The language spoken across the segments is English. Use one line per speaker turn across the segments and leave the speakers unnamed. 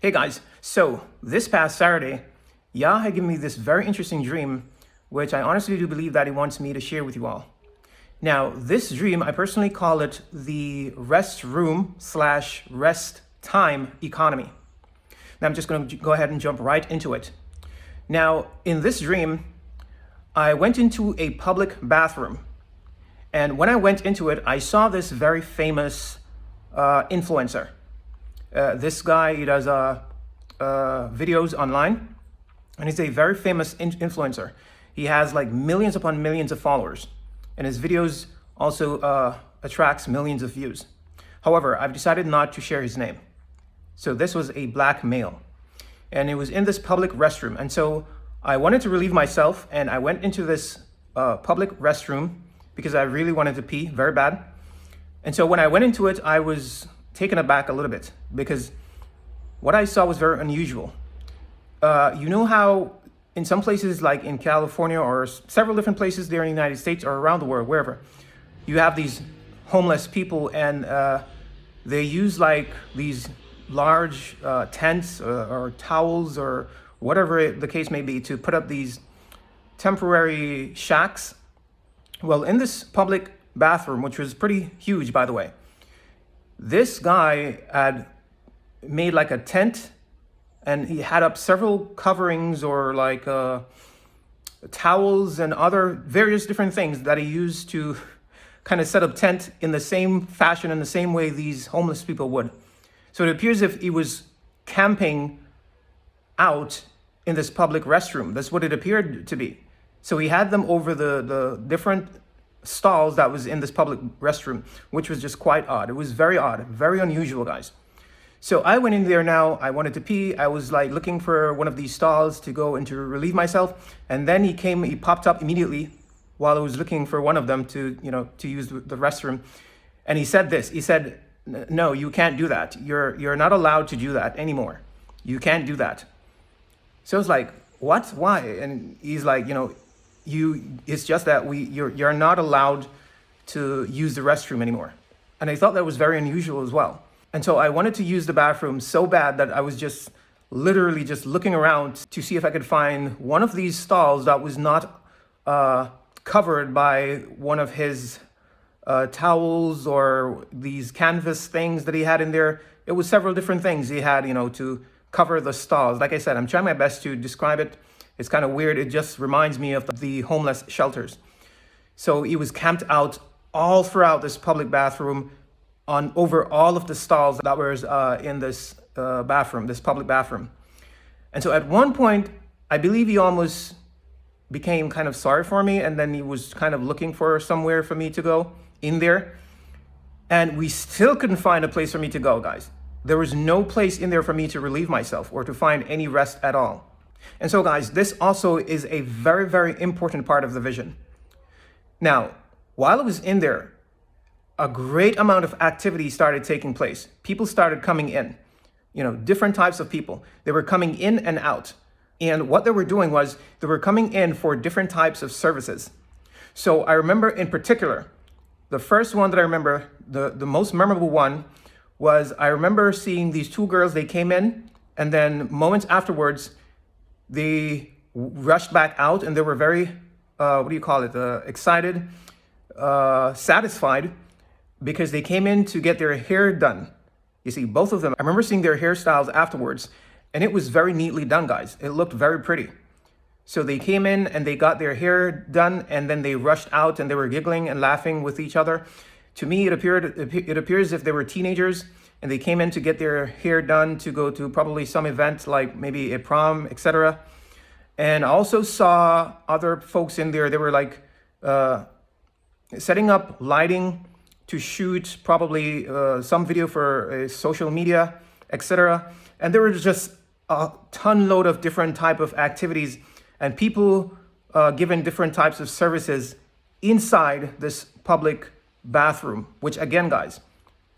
Hey guys, so this past Saturday, Yah had given me this very interesting dream, which I honestly do believe that he wants me to share with you all. Now, this dream, I personally call it the rest room / rest time economy. Now, I'm just going to go ahead and jump right into it. Now, in this dream, I went into a public bathroom. And when I went into it, I saw this very famous influencer. This guy, he does videos online, and he's a very famous influencer. He has like millions upon millions of followers, and his videos also attracts millions of views. However, I've decided not to share his name. So this was a black male, and it was in this public restroom. And so I wanted to relieve myself, and I went into this public restroom because I really wanted to pee very bad. And so when I went into it, I was taken aback a little bit because what I saw was very unusual. You know how in some places like in California or several different places there in the United States or around the world, wherever, you have these homeless people, and they use like these large tents or towels or whatever the case may be to put up these temporary shacks. Well, in this public bathroom, which was pretty huge, by the way, this guy had made like a tent, and he had up several coverings or like towels and other various different things that he used to kind of set up tent in the same fashion, in the same way these homeless people would. So it appears as if he was camping out in this public restroom. That's what it appeared to be. So he had them over the different stalls that was in this public restroom, which was just quite odd. It was very odd, very unusual, guys. So I went in there now. I wanted to pee. I was like looking for one of these stalls to go and to relieve myself. And then he popped up immediately while I was looking for one of them to use the restroom. And he said this. He said, "No, you can't do that. You're not allowed to do that anymore. You can't do that." So I was like, "What? Why?" And he's like, it's just that you're not allowed to use the restroom anymore. And I thought that was very unusual as well. And so I wanted to use the bathroom so bad that I was just literally just looking around to see if I could find one of these stalls that was not covered by one of his towels or these canvas things that he had in there. It was several different things he had, to cover the stalls. Like I said, I'm trying my best to describe it. It's kind of weird. It just reminds me of the homeless shelters. So he was camped out all throughout this public bathroom over all of the stalls that were in this bathroom, this public bathroom. And so at one point, I believe he almost became kind of sorry for me, and then he was kind of looking for somewhere for me to go in there. And we still couldn't find a place for me to go, guys. There was no place in there for me to relieve myself or to find any rest at all. And so, guys, this also is a very, very important part of the vision. Now, while I was in there, a great amount of activity started taking place. People started coming in, different types of people. They were coming in and out. And what they were doing was they were coming in for different types of services. So I remember in particular, the first one that I remember, the most memorable one, was I remember seeing these two girls. They came in, and then moments afterwards, they rushed back out, and they were very, excited, satisfied, because they came in to get their hair done. You see, both of them, I remember seeing their hairstyles afterwards, and it was very neatly done, guys. It looked very pretty. So they came in and they got their hair done, and then they rushed out, and they were giggling and laughing with each other. To me, it appears as if they were teenagers, and they came in to get their hair done to go to probably some event like maybe a prom, etc. And I also saw other folks in there. They were like setting up lighting to shoot probably some video for social media, etc. And there was just a ton load of different type of activities and people given different types of services inside this public bathroom, which again, guys,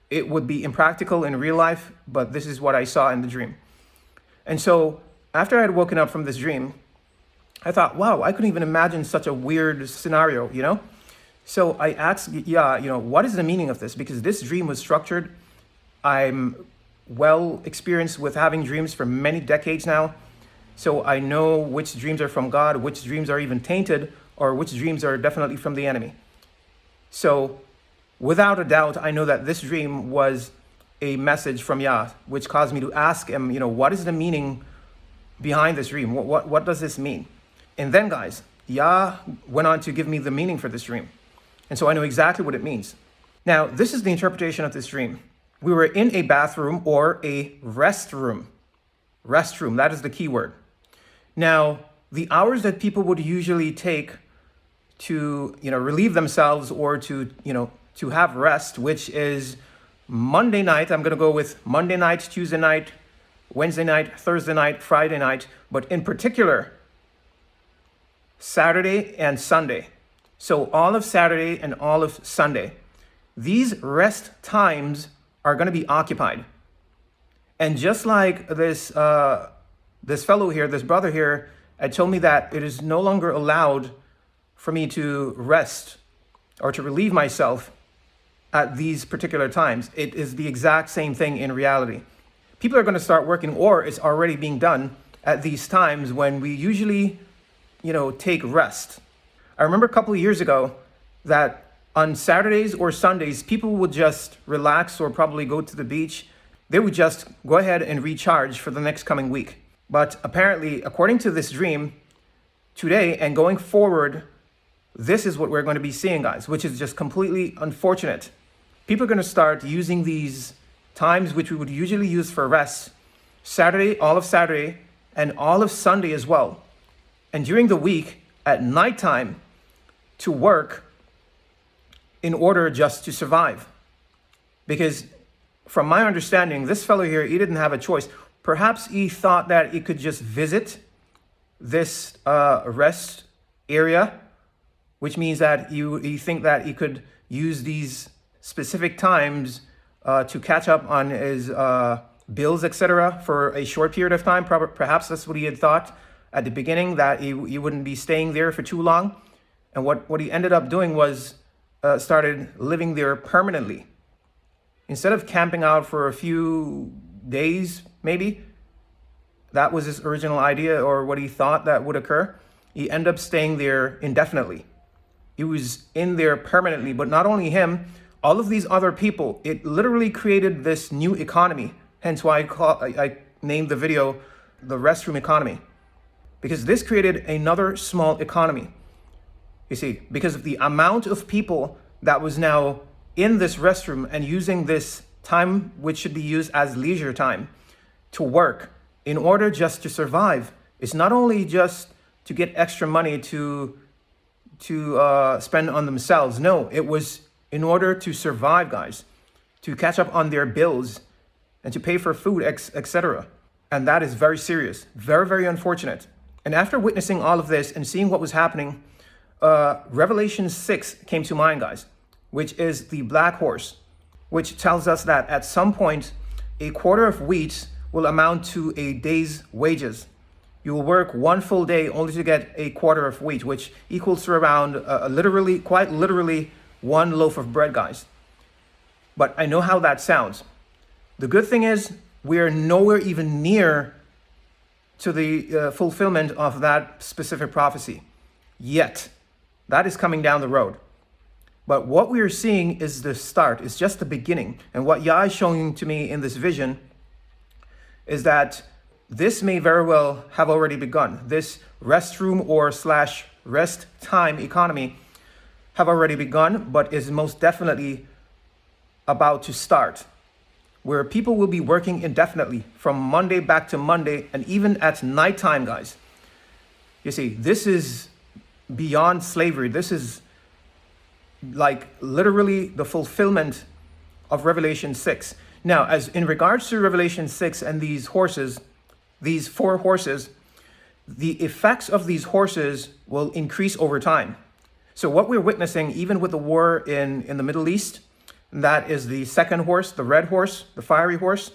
it would be impractical in real life, but this is what I saw in the dream. And so after I had woken up from this dream, I thought, wow, I couldn't even imagine such a weird scenario, So I asked, what is the meaning of this? Because this dream was structured. I'm well experienced with having dreams for many decades now. So I know which dreams are from God, which dreams are even tainted, or which dreams are definitely from the enemy. So without a doubt, I know that this dream was a message from Yah, which caused me to ask him, what is the meaning behind this dream? What does this mean? And then, guys, Yah went on to give me the meaning for this dream. And so I know exactly what it means. Now, this is the interpretation of this dream. We were in a bathroom or a restroom. Restroom, that is the key word. Now, the hours that people would usually take to, relieve themselves or to have rest, which is Monday night. I'm going to go with Monday night, Tuesday night, Wednesday night, Thursday night, Friday night, but in particular, Saturday and Sunday. So all of Saturday and all of Sunday, these rest times are going to be occupied. And just like this fellow here, this brother here, had told me that it is no longer allowed for me to rest or to relieve myself at these particular times. It is the exact same thing in reality. People are going to start working, or it's already being done at these times when we usually, take rest. I remember a couple of years ago that on Saturdays or Sundays, people would just relax or probably go to the beach. They would just go ahead and recharge for the next coming week. But apparently, according to this dream, today and going forward, this is what we're going to be seeing, guys, which is just completely unfortunate. People are going to start using these times which we would usually use for rest, Saturday, all of Saturday, and all of Sunday as well. And during the week, at nighttime, to work in order just to survive. Because from my understanding, this fellow here, he didn't have a choice. Perhaps he thought that he could just visit this rest area, which means that you think that he could use these specific times to catch up on his bills, etc., for a short period of time. Perhaps that's what he had thought at the beginning, that he wouldn't be staying there for too long. And what he ended up doing was started living there permanently. Instead of camping out for a few days, maybe, that was his original idea or what he thought that would occur, he ended up staying there indefinitely. He was in there permanently, but not only him, all of these other people. It literally created this new economy. Hence why I named the video the Restroom economy, because this created another small economy. You see, because of the amount of people that was now in this restroom and using this time, which should be used as leisure time, to work in order just to survive. It's not only just to get extra money to spend on themselves. No, it was in order to survive, guys, to catch up on their bills and to pay for food, etc. And that is very serious, very, very unfortunate. And after witnessing all of this and seeing what was happening, Revelation 6 came to mind, guys, which is the black horse, which tells us that at some point, a quarter of wheat will amount to a day's wages. You will work one full day only to get a quarter of wheat, which equals to around quite literally, one loaf of bread, guys. But I know how that sounds. The good thing is we are nowhere even near to the fulfillment of that specific prophecy yet. That is coming down the road. But what we are seeing is the start. It's just the beginning. And what Yah is showing to me in this vision is that this may very well have already begun. This restroom or / rest time economy have already begun, but is most definitely about to start, where people will be working indefinitely from Monday back to Monday, and even at nighttime, guys. You see, this is beyond slavery. This is like literally the fulfillment of Revelation 6. Now, as in regards to Revelation 6 and these horses, these 4 horses, the effects of these horses will increase over time. So what we're witnessing, even with the war in the Middle East, that is the second horse, the red horse, the fiery horse,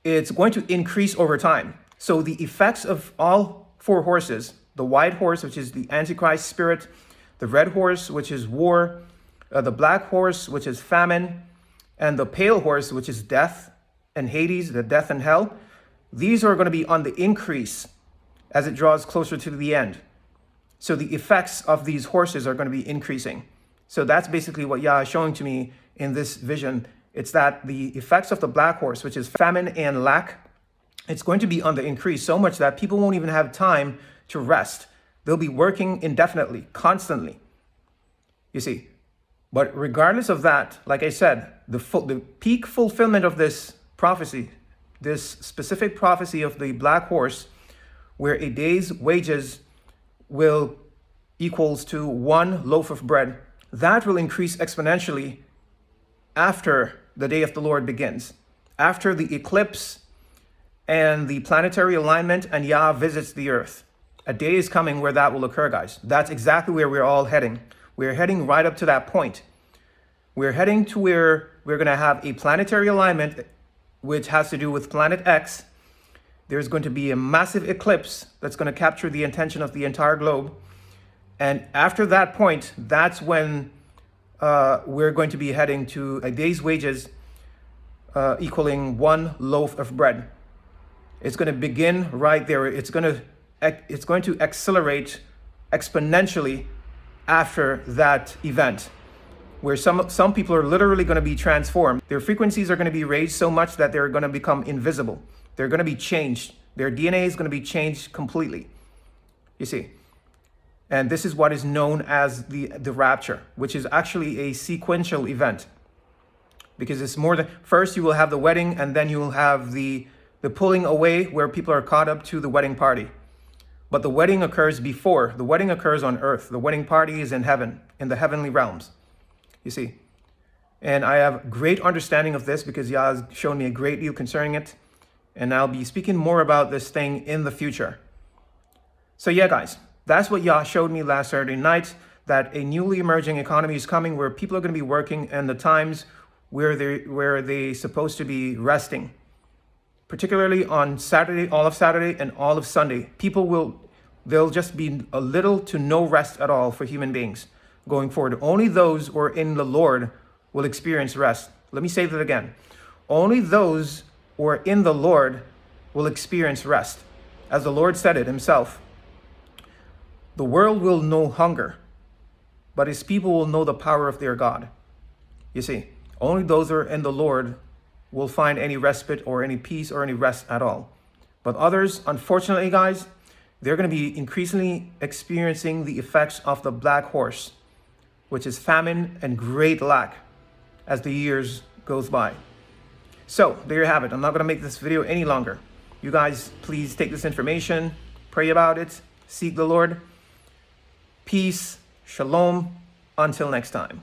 it's going to increase over time. So the effects of all 4 horses, the white horse, which is the Antichrist spirit, the red horse, which is war, the black horse, which is famine, and the pale horse, which is death and Hades, the death and hell, these are going to be on the increase as it draws closer to the end. So the effects of these horses are going to be increasing. So that's basically what Yah is showing to me in this vision. It's that the effects of the black horse, which is famine and lack, it's going to be on the increase so much that people won't even have time to rest. They'll be working indefinitely, constantly. You see, but regardless of that, like I said, the peak fulfillment of this prophecy, this specific prophecy of the black horse, where a day's wages will equals to 1 loaf of bread, that will increase exponentially after the day of the Lord begins, after the eclipse and the planetary alignment and Yah visits the earth. A day is coming where that will occur, guys. That's exactly where we're all heading. We're heading right up to that point. We're heading to where we're going to have a planetary alignment, which has to do with planet X. There's going to be a massive eclipse that's going to capture the attention of the entire globe. And after that point, that's when we're going to be heading to a day's wages equaling 1 loaf of bread. It's going to begin right there. It's going to accelerate exponentially after that event, where some people are literally going to be transformed. Their frequencies are going to be raised so much that they're going to become invisible. They're going to be changed. Their DNA is going to be changed completely. You see, and this is what is known as the rapture, which is actually a sequential event, because it's more than first you will have the wedding, and then you will have the pulling away where people are caught up to the wedding party. But the wedding occurs before. The wedding occurs on earth. The wedding party is in heaven, in the heavenly realms. You see, and I have great understanding of this because Yah has shown me a great deal concerning it. And I'll be speaking more about this thing in the future. So yeah, guys, that's what Yah showed me last Saturday night, that a newly emerging economy is coming where people are going to be working in the times where they're supposed to be resting. Particularly on Saturday, all of Saturday and all of Sunday. There'll just be a little to no rest at all for human beings going forward. Only those who are in the Lord will experience rest. Let me say that again. Only those who are in the Lord will experience rest. As the Lord said it himself, the world will know hunger, but his people will know the power of their God. You see, only those who are in the Lord will find any respite or any peace or any rest at all. But others, unfortunately, guys, they're going to be increasingly experiencing the effects of the black horse, which is famine and great lack as the years goes by. So there you have it. I'm not going to make this video any longer. You guys, please take this information, pray about it, seek the Lord. Peace, shalom, until next time.